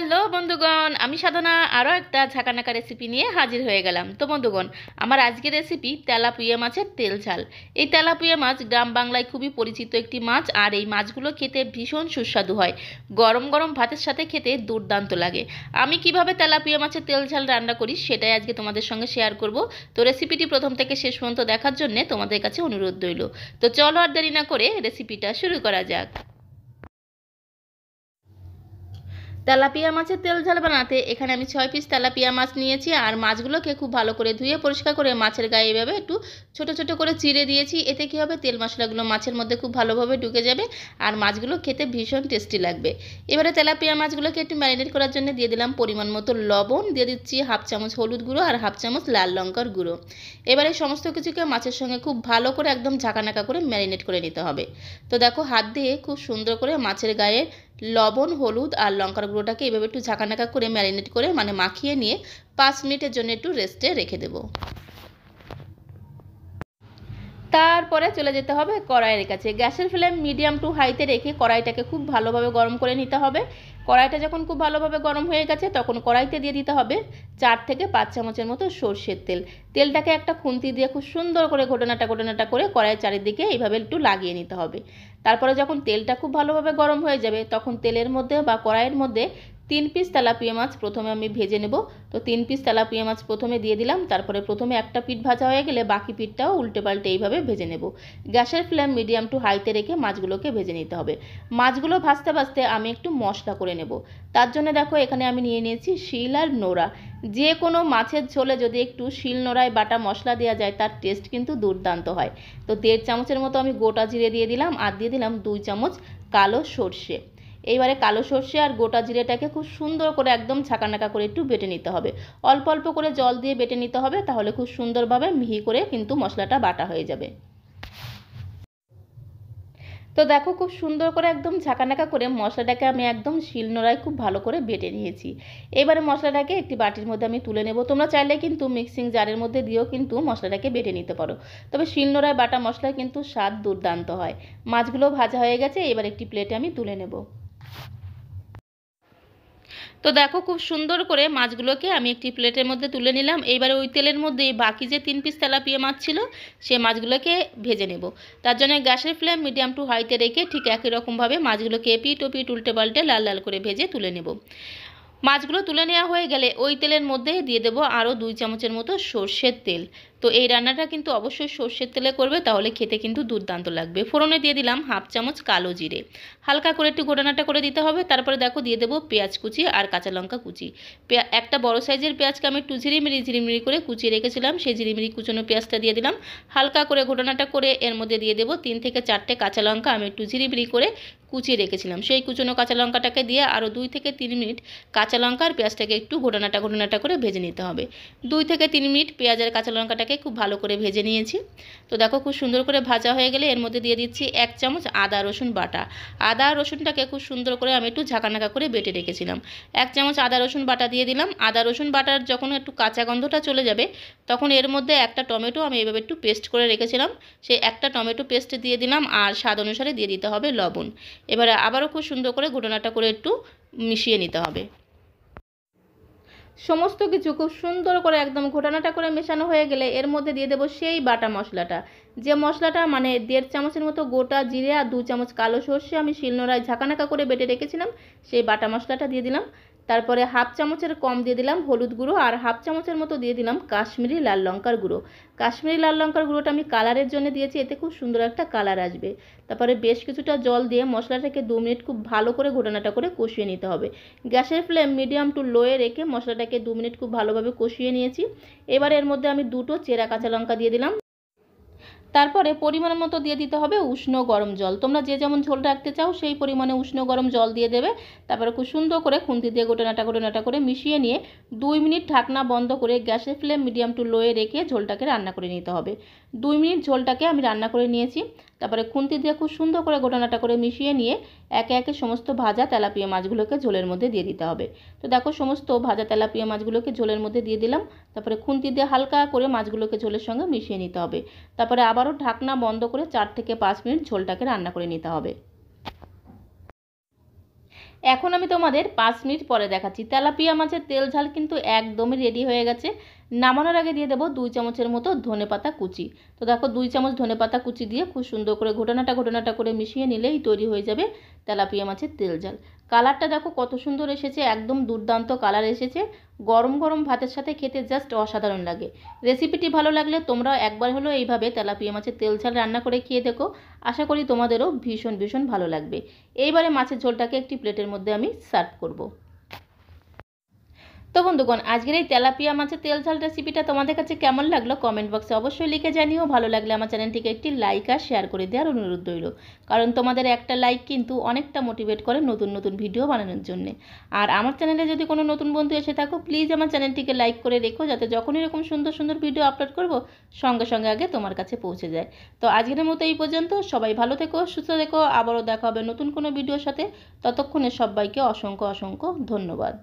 Hello বন্ধুগণ, আমি সাধনা আরও একটা ঝাঁকানাকা রেসিপি নিয়ে হাজির হয়ে গেলাম। তো বন্ধুগণ, আমার আজকের রেসিপি তেলাপিয়া মাছের তেল ঝাল। এই তেলাপিয়া মাছ গ্রাম বাংলায় খুবই পরিচিত একটি মাছ, আর এই মাছগুলো খেতে ভীষণ সুস্বাদু হয়। গরম গরম ভাতের সাথে খেতে দুর্দান্ত লাগে। আমি কিভাবে তেলাপিয়া মাছের তেল ঝাল রান্না করি সেটাই আজকে তোমাদের সঙ্গে শেয়ার করব। তো রেসিপিটি প্রথম থেকে শেষ পর্যন্ত দেখার জন্য তোমাদের কাছে অনুরোধ রইল। তো চলো আর দেরি না করে রেসিপিটা শুরু করা যাক। তেলাপিয়া মাছের তেল ঝাল বানাতে এখানে আমি 6 পিস তেলাপিয়া মাছ নিয়েছি, আর মাছগুলোকে খুব ভালো করে ধুয়ে পরিষ্কার করে মাছের গায়ে এভাবে একটু ছোট ছোট করে চিড়ে দিয়েছি। এতে কী হবে, তেল মশলাগুলো মাছের মধ্যে খুব ভালোভাবে ঢুকে যাবে, আর মাছগুলো খেতে ভীষণ টেস্টি লাগবে। এবারে তেলাপিয়া মাছগুলোকে একটু ম্যারিনেট করার জন্য দিয়ে দিলাম পরিমাণ মতো লবণ, দিয়ে দিচ্ছি হাফ চামচ হলুদ গুঁড়ো আর হাফ চামচ লাল লঙ্কার গুঁড়ো। এবারে সমস্ত কিছুকে মাছের সঙ্গে খুব ভালো করে একদম ঝাঁকানাকা করে ম্যারিনেট করে নিতে হবে। তো দেখো, হাত দিয়ে খুব সুন্দর করে মাছের গায়ে লবণ, হলুদ আর লঙ্কার গুঁড়োটাকে এভাবে একটু ঝাঁকানাকা করে ম্যারিনেট করে মাখিয়ে নিয়ে 5 মিনিটের জন্য একটু রেস্টে রেখে দেবো। তারপরে চলে যেতে হবে কড়াইয়ের কাছে। গ্যাসের ফ্লেম মিডিয়াম টু হাইতে রেখে কড়াইটাকে খুব ভালোভাবে গরম করে নিতে হবে। কড়াইটা যখন খুব ভালোভাবে গরম হয়ে গেছে তখন কড়াইতে দিয়ে দিতে হবে 4 থেকে 5 চামচের মতো সর্ষের তেল। তেলটাকে একটা খুন্তি দিয়ে খুব সুন্দর করে ঘটনাটা করে কড়াইয়ের চারিদিকে এইভাবে একটু লাগিয়ে নিতে হবে। তারপরে যখন তেলটা খুব ভালোভাবে গরম হয়ে যাবে তখন তেলের মধ্যে বা কড়াইয়ের মধ্যে 3 পিস তেলাপিয়া মাছ প্রথমে আমি ভেজে নেব। তো 3 পিস তেলাপিয়া মাছ প্রথমে দিয়ে দিলাম। তারপরে প্রথমে একটা পিঠ ভাজা হয়ে গেলে বাকি পিঠটাও উল্টে পাল্টে এইভাবে ভেজে নেব। গ্যাসের ফ্লেম মিডিয়াম টু হাইতে রেখে মাছগুলোকে ভেজে নিতে হবে। মাছগুলো ভাজতে ভাজতে আমি একটু মশলা করে নেব। তার জন্য দেখো, এখানে আমি নিয়ে নিয়েছি শিল আর নোড়া। যে কোনো মাছের ঝোলে যদি একটু শিল নোড়ায় বাটা মশলা দেওয়া যায় তার টেস্ট কিন্তু দুর্দান্ত হয়। তো 1.5 চামচের মতো আমি গোটা জিরে দিয়ে দিলাম, আর দিয়ে দিলাম 2 চামচ কালো সর্ষে। এইবারে কালো সর্ষে আর গোটা জিরেটাকে খুব সুন্দর করে একদম ঝাঁকানাকা করে একটু বেটে নিতে হবে। অল্প অল্প করে জল দিয়ে বেটে নিতে হবে, তাহলে খুব সুন্দরভাবে মিহি করে কিন্তু মশলাটা বাটা হয়ে যাবে। তো দেখো, খুব সুন্দর করে একদম ঝাঁকানাকা করে মশলাটাকে আমি একদম শিলনোড়ায় খুব ভালো করে বেটে নিয়েছি। এবারে মশলাটাকে একটি বাটির মধ্যে আমি তুলে নেব। তোমরা চাইলে কিন্তু মিক্সিং জারের মধ্যে দিয়েও কিন্তু মশলাটাকে বেটে নিতে পারো, তবে শিলনোড়ায় বাটা মশলায় কিন্তু স্বাদ দুর্দান্ত হয়। মাছগুলো ভাজা হয়ে গেছে, এবার একটি প্লেটে আমি তুলে নেব। তো দেখো, খুব সুন্দর করে মাছগুলোকে আমি একটি প্লেটের মধ্যে তুলে নিলাম। এইবারে ওই তেলের মধ্যে বাকি যে 3 পিস তেলাপিয়া মাছ ছিল সে মাছগুলোকে ভেজে নেব। তার জন্য গ্যাসের ফ্লেম মিডিয়াম টু হাইতে রেখে ঠিক একই রকমভাবে মাছগুলোকে এপিট ওপিট উল্টে পাল্টে লাল লাল করে ভেজে তুলে নেব। মাছগুলো তুলে নেওয়া হয়ে গেলে ওই তেলের মধ্যে দিয়ে দেবো আরও 2 চামচের মতো সর্ষের তেল। তো এই রান্নাটা কিন্তু অবশ্যই সর্ষের তেলে করবে, তাহলে খেতে কিন্তু দুর্দান্ত লাগবে। ফোড়নে দিয়ে দিলাম হাফ চামচ কালো জিরে, হালকা করে একটু ঘোটানাটা করে দিতে হবে। তারপরে দেখো, দিয়ে দেবো পেঁয়াজ কুচি আর কাঁচা লঙ্কা কুচি। একটা বড় সাইজের পেঁয়াজকে আমি একটু ঝিরিমিরি করে কুচিয়ে রেখেছিলাম, সেই ঝিরিমিরি কুচনো পেঁয়াজটা দিয়ে দিলাম। হালকা করে ঘোটানাটা করে এর মধ্যে দিয়ে দেবো 3 থেকে 4টে কাঁচা লঙ্কা আমি একটু ঝিরিমিরি করে কুচিয়ে রেখেছিলাম। সেই কুচনো কাঁচা লঙ্কাটাকে দিয়ে আরও 2 থেকে 3 মিনিট কাঁচা লঙ্কা আর পেঁয়াজটাকে একটু ঘোটানাটা করে ভেজে নিতে হবে। 2 থেকে 3 মিনিট পেঁয়াজ আর কাঁচা লঙ্কাটাকে খুব ভালো করে ভেজে নিয়েছি। তো দেখো, খুব সুন্দর করে ভাজা হয়ে গেলে এর মধ্যে দিয়ে দিচ্ছি 1 চামচ আদা রসুন বাটা। আদা রসুনটাকে খুব সুন্দর করে আমি একটু ঝাঁকানাকা করে বেটে রেখেছিলাম। 1 চামচ আদা রসুন বাটা দিয়ে দিলাম। আদা রসুন বাটার যখন একটু কাঁচা গন্ধটা চলে যাবে তখন এর মধ্যে একটা টমেটো আমি এভাবে একটু পেস্ট করে রেখেছিলাম, সেই একটা টমেটো পেস্ট দিয়ে দিলাম, আর স্বাদ অনুসারে দিয়ে দিতে হবে লবণ। এবারে আবারও খুব সুন্দর করে ঘোটানাটা করে একটু মিশিয়ে নিতে হবে। সমস্ত কিছু খুব সুন্দর করে একদম ঘোটানাটা করে মেশানো হয়ে গেলে এর মধ্যে দিয়ে দেবো সেই বাটা মশলাটা। যে মশলাটা 1.5 চামচের মতো গোটা জিরে আর 2 চামচ কালো সর্ষে আমি শিলনোড়ায় ঝাঁকানাকা করে বেটে রেখেছিলাম, সেই বাটা মশলাটা দিয়ে দিলাম। তারপরে হাফ চামচের কম দিয়ে দিলাম হলুদ গুঁড়ো, আর হাফ চামচের মতো দিয়ে দিলাম কাশ্মীরি লাল লঙ্কার গুঁড়ো। কাশ্মীরি লাল লঙ্কার গুঁড়োটা আমি কালারের জন্য দিয়েছি, এতে খুব সুন্দর একটা কালার আসবে। তারপরে বেশ কিছুটা জল দিয়ে মশলাটাকে 2 মিনিট খুব ভালো করে ঘোটানাটা করে কষিয়ে নিতে হবে। গ্যাসের ফ্লেম মিডিয়াম টু লোয়ে রেখে মশলাটাকে 2 মিনিট খুব ভালোভাবে কষিয়ে নিয়েছি। এবার এর মধ্যে আমি 2টো চেরা কাঁচা লঙ্কা দিয়ে দিলাম। তারপরে পরিমাণ মতো দিয়ে দিতে হবে উষ্ণ গরম জল। তোমরা যে যেমন ঝোল রাখতে চাও সেই পরিমাণে উষ্ণ গরম জল দিয়ে দেবে। তারপরে খুব সুন্দর করে খুন্তি দিয়ে ঘোটানাটা করে মিশিয়ে নিয়ে 2 মিনিট ঢাকনা বন্ধ করে গ্যাসের ফ্লেম মিডিয়াম টু লোয়ে রেখে ঝোলটাকে রান্না করে নিতে হবে। 2 মিনিট ঝোলটাকে আমি রান্না করে নিয়েছি। তারপরে খুন্তি দিয়ে খুব সুন্দর করে ঘোটানাটা করে মিশিয়ে নিয়ে একে একে সমস্ত ভাজা তেলাপিয়া মাছগুলোকে ঝোলের মধ্যে দিয়ে দিতে হবে। তো দেখো, সমস্ত ভাজা তেলাপিয়া মাছগুলোকে ঝোলের মধ্যে দিয়ে দিলাম। তারপরে খুন্তি দিয়ে হালকা করে মাছগুলোকে ঝোলের সঙ্গে মিশিয়ে নিতে হবে। তারপরে আবারও ঢাকনা বন্ধ করে 4 থেকে 5 মিনিট ঝোলটাকে রান্না করে নিতে হবে। এখন আমি তোমাদের 5 মিনিট পরে দেখাচ্ছি। তেলাপিয়া মাছের তেল ঝাল কিন্তু একদমই রেডি হয়ে গেছে। নামানোর আগে দিয়ে দেবো 2 চামচের মতো ধনেপাতা কুচি। তো দেখো 2 চামচ ধনেপাতা কুচি দিয়ে খুব সুন্দর করে ঘোটানাটা করে মিশিয়ে নিলেই তৈরি হয়ে যাবে তেলাপিয়া মাছের তেল ঝাল। কালারটা দেখো কত সুন্দর এসেছে, একদম দুর্দান্ত কালার এসেছে। গরম গরম ভাতের সাথে খেতে জাস্ট অসাধারণ লাগে। রেসিপিটি ভালো লাগলে তোমরাও একবার হলেও এইভাবে তেলাপিয়া মাছের তেল ঝাল রান্না করে খেয়ে দেখো। আশা করি তোমাদেরও ভীষণ ভীষণ ভালো লাগবে। এইবারে মাছের ঝোলটাকে একটি প্লেটের মধ্যে আমি সার্ভ করব। তো বন্ধুগণ, আজকের এই তেলাপিয়া মাছের তেল ঝাল রেসিপিটা তোমাদের কাছে কেমন লাগলো কমেন্ট বক্সে অবশ্যই লিখে জানিও। ভালো লাগলে আমার চ্যানেলটিকে একটি লাইক আর শেয়ার করে দেওয়ার অনুরোধ রইল, কারণ তোমাদের একটা লাইক কিন্তু অনেকটা মোটিভেট করে নতুন নতুন ভিডিও বানানোর জন্য। আর আমার চ্যানেলে যদি কোনো নতুন বন্ধু এসে থাকো, প্লিজ আমার চ্যানেলটিকে লাইক করে রেখো, যাতে যখন এরকম সুন্দর সুন্দর ভিডিও আপলোড করব সঙ্গে সঙ্গে আগে তোমার কাছে পৌঁছে যায়। তো আজকের মতো এই পর্যন্ত। সবাই ভালো থেকো, সুস্থ থেকো। আবারও দেখা হবে নতুন কোনো ভিডিওর সাথে। ততক্ষণে সবাইকে অসংখ্য অসংখ্য ধন্যবাদ।